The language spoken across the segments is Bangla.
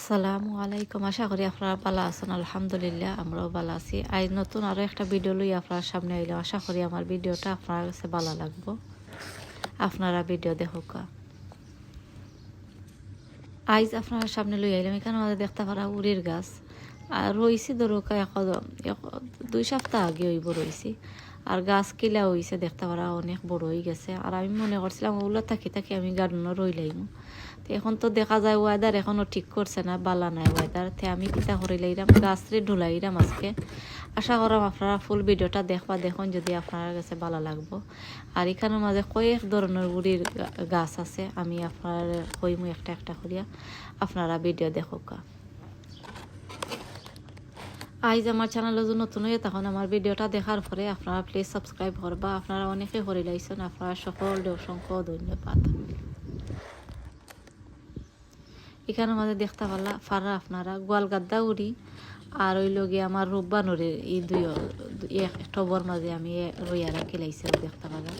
আসসালামু আলাইকুম। আশা করি আপনারা ভালো আছেন। আলহামদুলিল্লাহ আমরাও ভালো আছি। আজ নতুন আরো একটা ভিডিও লই আপনার সামনে আইলাম। আশা করি আমার ভিডিওটা আপনার কাছে ভালো লাগবো। আপনারা ভিডিও দেখুকা। আজ আপনার সামনে লই আইলাম এখানে আমাদের দেখতে পারা উড়ির গাছ আর রইছি ধরুকা 2 সপ্তাহ আগে হইব রইছি। আর গাছ কিলা হইছে দেখতে পারা অনেক বড় হয়ে গেছে। আর আমি মনে করছিলাম ওগুলো থাকি থাকি আমি গার্ডেনও রইলাইম। এখন তো দেখা যায় ওয়েদার এখনও ঠিক করছে না, বালা নাই ওয়েদার। তে আমি কিতা করিলাইরাম গাছরে ঢুলাইরাম আজকে। আশা করাম আপনারা ফুল ভিডিওটা দেখবা, দেখুন যদি আপনার কাছে ভালো লাগবো। আর এখানের মাঝে কয়েক ধরনের গুড়ির গাছ আছে, আমি আপনার কইমু একটা একটা করিয়া, আপনারা ভিডিও দেখুকা। আজ আমার চ্যানেলে যদি নতুন হয়ে তখন আমার ভিডিওটা দেখার পরে আপনারা প্লিজ সাবস্ক্রাইব করবা। আপনারা অনেকে করিলাইছেন, আপনারা সকলকে অসংখ্য ধন্যবাদ। এখানে আমাদের দেখতে পারা আপনারা গোয়ালগাদ্দা উড়ি আর ওই লগে আমার রূপবানুরের এই এক টবর মাঝে আমি রইয়া রাখি লাইছে দেখতে পারা।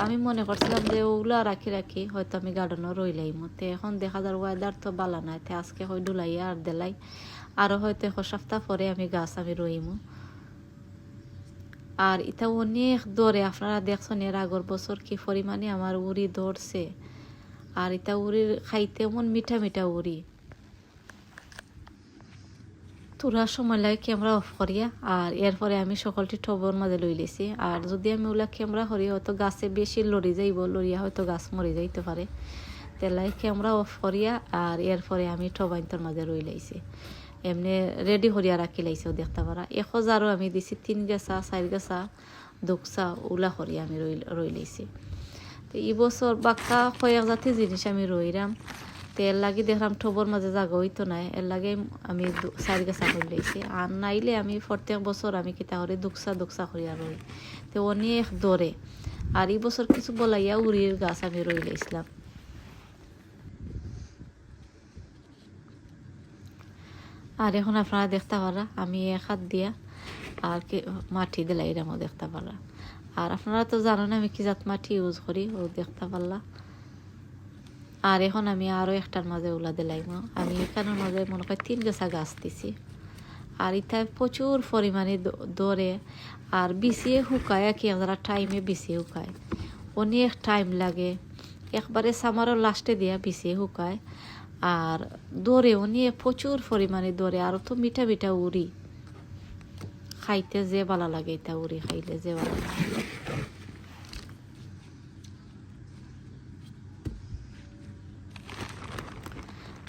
আমি মনে করছিলাম যে ওগুলো রাখি রাখি হয়তো আমি গার্ডেনও রইলাই মতে। এখন দেখা যায় ওয়েদার তো বালা নাই, তে আজকে হয় ডুলাইয়া আর দেলাই আরও হয়তো 1 সপ্তাহ পরে আমি গাছ আমি রইমু। আর এটা অনেক দৌড়ে, আপনারা দেখছেন এর আগর বছর কি পরিমাণে আমার উড়ি দৌড়ছে। আর এটা উড়ির খাইতে এমন মিঠা মিঠা উড়ি। তোরা সময় লাগে ক্যামেরা অফ করিয়া আর এরপরে আমি সকলটি টবর মাঝে লই লেছি। আর যদি আমি ওলা ক্যামেরা করি হয়তো গাছে বেশি লড়ি যাইব, লড়িয়া হয়তো গাছ মরে যাইতে পারে। তেলাই ক্যামেরা অফ করিয়া আর এরপরে আমি টবাইন্তর মাঝে রই লাইছি। এমনি রেডি করিয়া রাখি লাইছেও দেখতে পারা। 1000ও আমি দিছি 3 গেছা 4 গেছা দুকসা ওলা করিয়া আমি রই লাইছি। তো এই বছর বাক্কা কয়েক জাতি জিনিস আমি রইরাম। তো এর লাগে দেখলাম টবর মাঝে জাগা হইতো না, এর লাগে আমি 4 গেছা করে লইছি। আর নাইলে আমি প্রত্যেক বছর আমি কিতা করে দুকসা দুকসা করিয়া রই। তো অনেক দৌড়ে। আর এই বছর কিছু বলাইয়া উড়ির গাছ আমি রই লাইছিলাম। আর এখন আপনারা দেখতে পারা আমি 1 হাত দিয়া আর মাটি দিলাই এরমও দেখতে পারা। আর আপনারা তো জানেন আমি কি জাত মাটি ইউজ করি, ও দেখতে পারলা। আর এখন আমি আরও একটার মাঝে উলা দিলাইম। আমি এখানের মাঝে মনে করি 3 গেছা গাছ দিছি। আর এটা প্রচুর পরিমাণে দৌড়ে আর বিছিয়ে শুকায়, কি যারা টাইমে বিছিয়ে শুকায় অনেক টাইম লাগে। একবারে সামারও লাস্টে দিয়া বিছিয়ে শুকায় আর দৌড়ে অনেক প্রচুর পরিমাণে দৌড়ে। আর তো মিঠা মিঠা উড়ি খাইতে যে ভালো লাগে, এটা উড়ি খাইলে যে ভালো লাগে।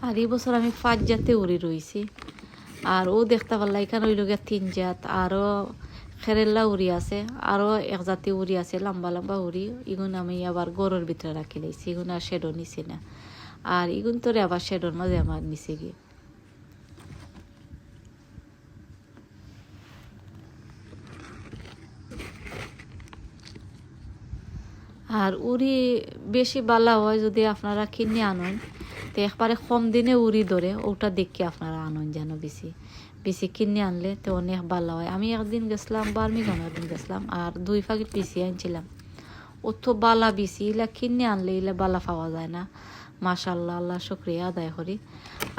আর এই বছর আমি 5 জাতে উড়ি রইছি। আর ও দেখতে পারলা এখানে ওই লোকের 3 জাত আরও খেরেল্লা উড়ি আছে, আরও 1 জাতি উড়ি আছে লম্বা লম্বা উড়ি। এগুলো আমি আবার গরুর ভিতরে রাখি লাইছি, এগুলো আর শেডও নিছি না। আর এগুন তোরে আবার শেডর মাঝে আমার নিচে গিয়ে। আর উড়ি বেশি বালা হয় যদি আপনারা কিনে আনেন, তো একবারে কম দিনে উড়ি ধরে ওটা দেখে আপনারা আনন যেন বেশি বেশি কিনে আনলে তো অনেক ভালো হয়। আমি একদিন গেছিলাম বার্মিংহাম, একদিন গেছিলাম আর 2 প্যাকেট বেশি আনছিলাম। ও তো বালা বেশি, ইলা কিনে আনলে ইলা বালা পাওয়া যায় না। মাশাল্লাহ, আল্লাহ শুক্রিয়া আদায় করি।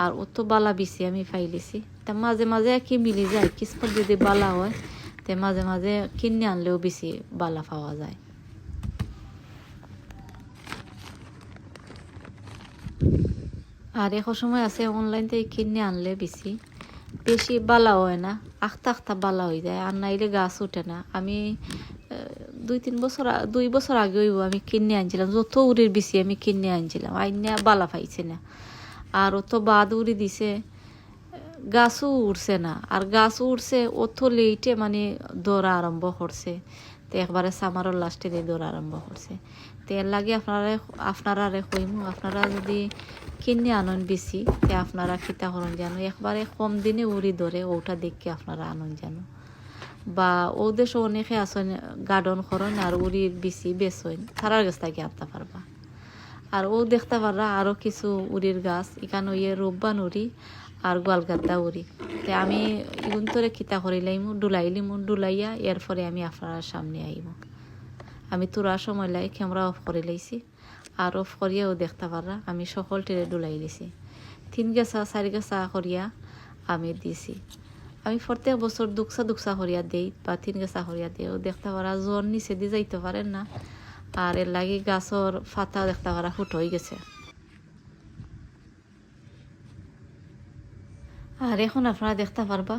আর ও তো বালা বেশি আমি পাইলেছি। তা মাঝে মাঝে কি মিলি যায়, কিসমত যদি বালা হয় তো মাঝে মাঝে কিনে আনলেও বেশি বালা পাওয়া যায়। আর এখন সময় আছে অনলাইন থেকে কিনে আনলে বেশি বেশি বালা হয় না, আখতা আখতা বালা হয়ে যায়। আর নাইলে গাছ উঠে না। আমি 2 বছর আগে হইব আমি কিনে আনছিলাম, যত উড়ির বেশি আমি কিনে আনছিলাম, আইনা বালা পাইছে না। আর অত বাদ উড়ি দিছে, গাছও উঠছে না। আর গাছ উঠছে অত লেটে মানে দৌড়া আরম্ভ করছে। তো একবারে সামারও লাস্টে দিয়ে দৌড়া আরম্ভ করছে। তো এর লাগে আপনারা কইমু আপনারা যদি কিনে আনন বেশি, তে আপনারা কিতা করেন জানো, একবারে কম দিনে উড়ি ধরে ওটা দেখে আপনারা আনন জানো। বা ও দেশে অনেকে আসেন গার্ডেন করেন আর উড়ির বেশি বেসেন, তারার গাছ থেকে আনতে পারবা। আর ও দেখতে পাররা আরও কিছু উড়ির গাছ এখানে ইয়ে রূপবান উড়ি আর গোয়ালগাদ্দা উড়ি। তো আমি এগুন তোরে কিতা করিলাইমু ডুলাইলিমু, ডুলাইয়া এরপরে আমি আপনার সামনে আইব। আমি তোরা সময় লাই ক্যামেরা অফ করে লাইছি আর অফ করিয়াও দেখতে পাররা আমি সকলটিরে ডুলাই লিছি। 3 গাছা 4 গাছা করিয়া আমি দিছি। আমি প্রত্যেক বছর দুকসা করিয়া দেই বা 3 গাছা করিয়া দেই। ও দেখতে পারা জ্বর নিচে দিয়ে যাইতে পারেন না, আর এর লাগি গাছর ফাতা দেখতে পারা ফুট হয়ে গেছে। আর এখন আপনারা দেখতে পারবা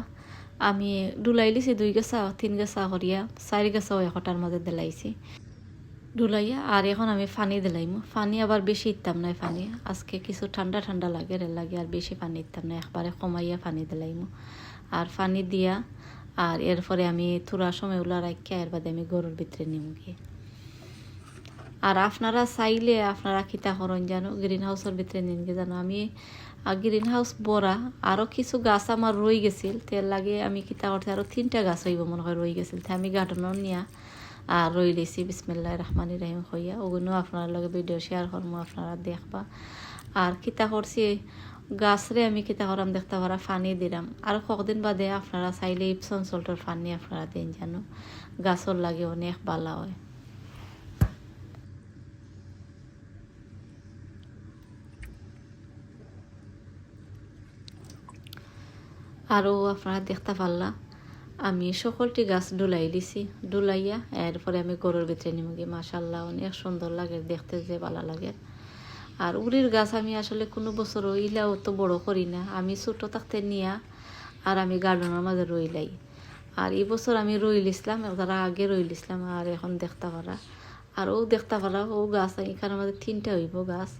আমি ডুলাই লিছি 2 গাছা 3 গাছা করিয়া 4 গাছাও একটার মাঝে দিলাইছি ডুলাইয়া। আর এখন আমি পানি দিলাইমু। পানি আবার বেশি ইত্তাম না, পানি আজকে কিছু ঠান্ডা ঠান্ডা লাগে, এর লাগে আর বেশি পানি ইত্তাম না, একবারে কমাইয়া পানি দিলাইমু। আর পানি দিয়া আর এরপরে আমি থোড়া সময় উলা রাখিয়া এর বাদে আমি গরুর ভিতরে নিম গিয়ে। আর আপনারা চাইলে আপনারা কিতা করেন জানো, গ্রিন হাউসের ভিতরে নিন গে জানো। আমি গ্রিন হাউস বড়া আরও কিছু গাছ আমার রয়ে গেছিল, তেল লাগে আমি কিতা করতে আরও 3টা গাছ হইব মনে হয় রয়ে গেছিল, আমি গার্ডেনও নিয়া আর রই লেছি বিসমিল্লাহির রহমানির রহিম হইয়া। ওগুলো আপনার লগে ভিডিও শেয়ার করবো, আপনারা দেখবা। আর কিতা করছি গাছরে আমি কিতা করাম দেখতে পারা পানি দিলাম। আর কতদিন বাদে আপনারা চাইলে ইপসন সল্টের পানি আপনারা দিন জানো, গাছর লাগে অনেক ভালো হয়। আরও আপনারা দেখতে পারলা আমি সকলটি গাছ ডুলাই লিছি, ডুলাইয়া এরপরে আমি গরুর ভিতরে নিমগি। মাশাল্লাহ অনেক সুন্দর লাগে দেখতে, যে ভালো লাগে। আর উড়ির গাছ আমি আসলে কোনো বছর ইলাও তো বড় করি না, আমি ছোটো থাকতে নিয়া আর আমি গার্ডেনের মাঝে রইলাই। আর এই বছর আমি রইলিছিলাম, তারা আগে রইলিছিলাম। আর এখন দেখতে পারা আর ও দেখতে পারা ও গাছ এখানের মাঝে 3টা হইব গাছ।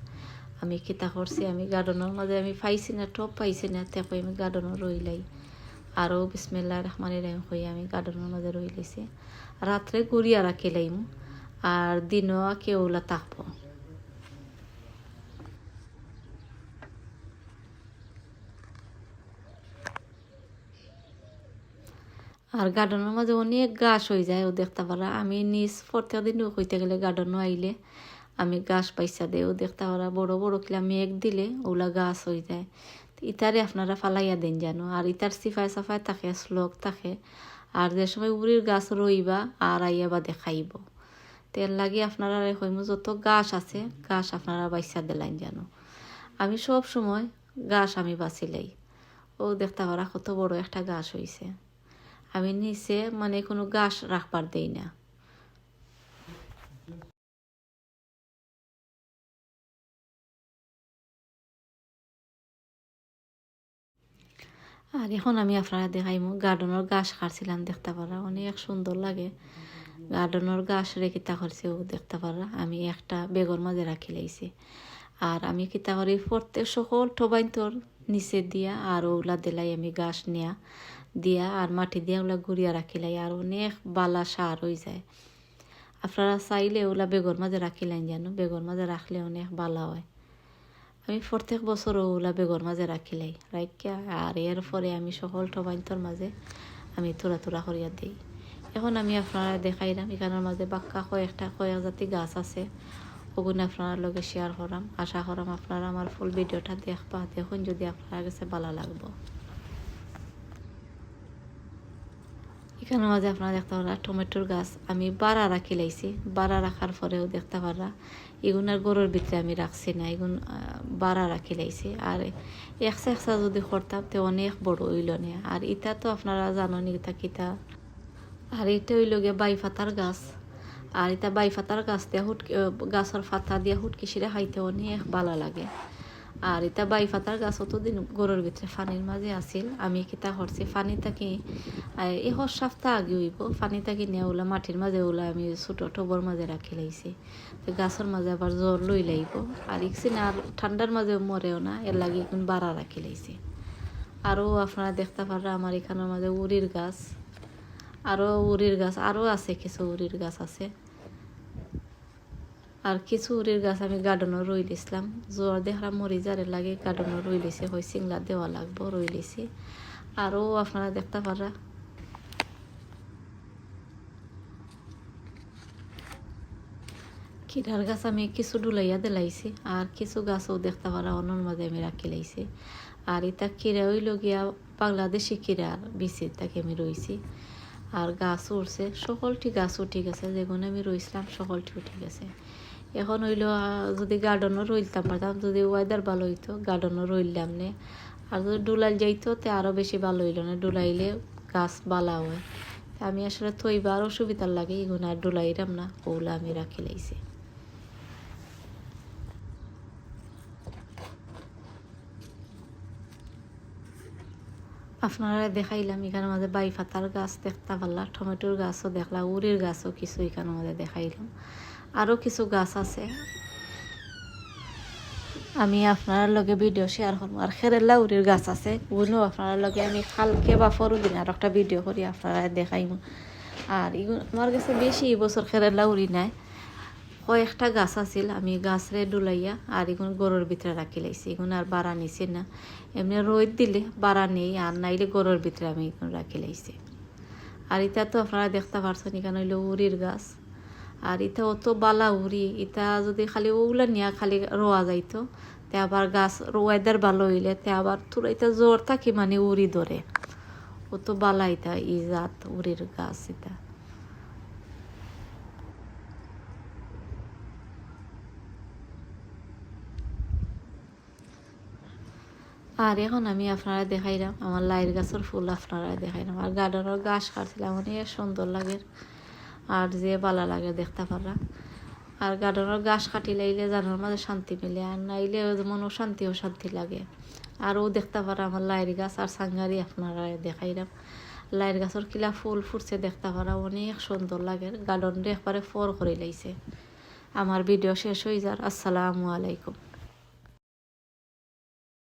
আমি কিতা করছি আমি গার্ডেনের মাঝে আমি পাইছি না, টপ পাইছি না, তেপই আমি গার্ডেনও রইলাই। আরও বিসমিল্লাহির রহমানির রহিম হয়ে আমি গার্ডেনের মাঝে রই লিছি। রাত্রে গুড়িয়া রাখি লাইম আর দিনও কেউলা থাকবো। আর গার্ডেনের মাঝে অনেক গাছ হয়ে যায়, ও দেখতে পারা আমি নিজ প্রত্যেক দিন হইতে গেলে গার্ডেনও আইলে আমি গাছ পাইসা দেও দেখতে পারা বড় বড় কিলা মেঘ দিলে ওগুলা গাছ হয়ে যায়। ইতারে আপনারা ফালাইয়া দেন জানো। আর ইতার সিফাই সাফাই থাকে, স্লোক থাকে। আর যে সময় উড়ির গাছ রইবা আর আইয়া বা দেখাইব, তেল লাগে আপনারা হইমু যত গাছ আছে গাছ আপনারা বাইসা দিলাইন জানো। আমি সব সময় গাছ আমি বাঁচিলাই। ও দেখতে পারা কত বড় একটা গাছ হয়েছে। আমি নিচে মানে কোনো গাছ রাখবার দেই না। আর এখন আমি আপনারা দেখাইমু গার্ডেনের গাছ কাটছিলাম দেখতে পারা অনেক সুন্দর লাগে। গার্ডেনের গাছ রে কিতা করছে ও দেখতে পারা আমি একটা বেগর মাঝে রাখি লাইছি। আর আমি কিতা করি প্রত্যেক সকল ঠবাইন তোর নিচে দিয়া আর ওগুলা দিলাই আমি গাছ নিয়া দিয়া আর মাটি দিয়া ওগুলা গুড়িয়া রাখিলাই আর অনেক বালা সার হয়ে যায়। আপনারা চাইলে ওগুলা বেগর মাঝে রাখিলেন জানো, বেগর মাঝে রাখলে অনেক বালা হয়। আমি প্রত্যেক বছর ওগুলা বেগর মাঝে রাখিলাই রাখিয়া আর এরপরে আমি সকল ঠবাইন্তর মাঝে আমি তোরা তোরা করিয়া দিই। এখন আমি আপনারা দেখাইলাম এখানের মাঝে বাক্কা কয়েক জাতি গাছ আছে, ওগুলো আপনার লগে শেয়ার করাম। আশা করাম আপনারা আমার ফুল ভিডিওটা দেখবা, দেখুন যদি আপনার কাছে ভালো লাগবো। এখানের মাঝে আপনারা দেখতে পারা টমেটোর গাছ আমি বাড়া রাখি লাইছি। বাড়া রাখার পরেও দেখতে পারা এগুনার গরুর ভিতরে আমি রাখছি না, এগুন বাড়া রাখি লাইছি। আর একসা যদি করতাম তো অনেক বড় হইল না। আর ইটা তো আপনারা জানেন এটা কিতা। আর এটা হইল গিয়ে বাইফাতার গাছ। আর এটা বাইফাতার গাছ দিয়ে গাছের ফাতা দিয়ে হুটকিসিরে খাইতে অনেক ভালো লাগে। আর এটা বাইফাতার গাছ অতদিন গরুর ভিতরে ফানির মাঝে আসিল। আমি কিতা করছি ফানি থাকি এই সপ্তাহ আগে হইব ফানি থাকি নিয়ে ওলা মাটির মাঝে ওলা আমি ছোটো টবর মাঝে রাখি লাইছি। তো গাছের মাঝে আবার জ্বর লই লাইব আর ইকছিন আর ঠান্ডার মাঝে মরেও না, এর লাগে এখন বাড়া রাখি লাইছি। আরও আপনারা দেখতে পারা আমার এখানের মাঝে উড়ির গাছ, আরও উড়ির গাছ আরও আছে, কিছু উড়ির গাছ আছে। আর কিছু উড়ির গাছ আমি গার্ডেনও রই দিছিলাম, জ্বর দেখলাম মরি যারে লাগে গার্ডেনও রই লিছি, হই সিংলা দেওয়া লাগবো রই লিছি। আরও আপনারা দেখতে পারা কিরার গাছ আমি কিছু ডুলাইয়া দিলাইছি আর কিছু গাছও দেখতে পারা অন্যর মাঝে আমি রাখি লাইছি। আর এটা কিরা হইল গিয়া বাংলাদেশি কিরার বিচি তাকে আমি রইছি। আর গাছও উঠছে, সকলটি গাছও ঠিক আছে, যেগুলো আমি রইছিলাম সকলটিও ঠিক আছে। এখন হইলো যদি গার্ডেনও রইলতাম পারতাম, যদি ওয়েদার ভালো হইতো গার্ডেনও রইলাম নে। আর যদি ডুলাইল যাইতো তে আরও বেশি ভালো হইল না, ডুলাইলে গাছ বালা হয়। আমি আসলে থইবার অসুবিধার লাগে, এগুলো আর ডুলাইরাম না, ওগুলো আমি রাখি লাইছি। আপনারা দেখাইলাম এখানে মাঝে বাই পাতার গাছ দেখতে পারলাম, টমেটোর গাছও দেখলাম, উড়ির গাছও কিছু এখানে মাঝে দেখাইলাম, আরও কিছু গাছ আছে। আমি আপনার লগে ভিডিও শেয়ার করবো। আর খেরেলা উড়ির গাছ আছে, ওগুলো আপনার লগে আমি কালকে বা পরদিন আর একটা ভিডিও করি আপনারা দেখাইম। আর এগুলো আমার কাছে বেশি বছর খেরেলা উড়ি নাই, কয়েকটা গাছ আছিল, আমি গাছরে ডুলাইয়া আর এগুলো গরুর ভিতরে রাখি লাইছি, এগুলো আর বাড়া নিছি না। এমনি রোদ দিলে বাড়া নেই, আর নাইলে গরুর ভিতরে আমি এগুলো রাখি লাইছি। আর এটা তো আপনারা দেখতে পারছেন এখানে হইলো উড়ির গাছ। আর এটা অত বালা উড়ি, এটা যদি খালি ওগুলা নিয়ে খালি রোয়া যাইতো, তে আবার গাছ ওয়েদার ভালো হইলে তে আবার তোরা এটা জ্বর থাকি মানে উড়ি ধরে, অত বালা এটা ই জাত উড়ির গাছ এটা। আর এখন আমি আপনারা দেখাইলাম আমার লাইর গাছের ফুল, আপনারা দেখাইলাম। আর গার্ডেনের গাছ কাটছিলাম, অনেক সুন্দর লাগে আর যে ভালো লাগে দেখতে পারা। আর গার্ডেনের গাছ কাটি লাইলে জানার মাঝে শান্তি মিলে, আর নাইলে মনও শান্তি লাগে। আর ও দেখতে পারা আমার লাইর গাছ আর সাঙ্গারি আপনারা দেখাইলাম। লাইর গাছের কিলা ফুল ফুটছে দেখতে পারা, অনেক সুন্দর লাগে। গার্ডেনটা একবারে ফর করে লাইছে। আমার ভিডিও শেষ হয়ে যার। আসসালামু আলাইকুম।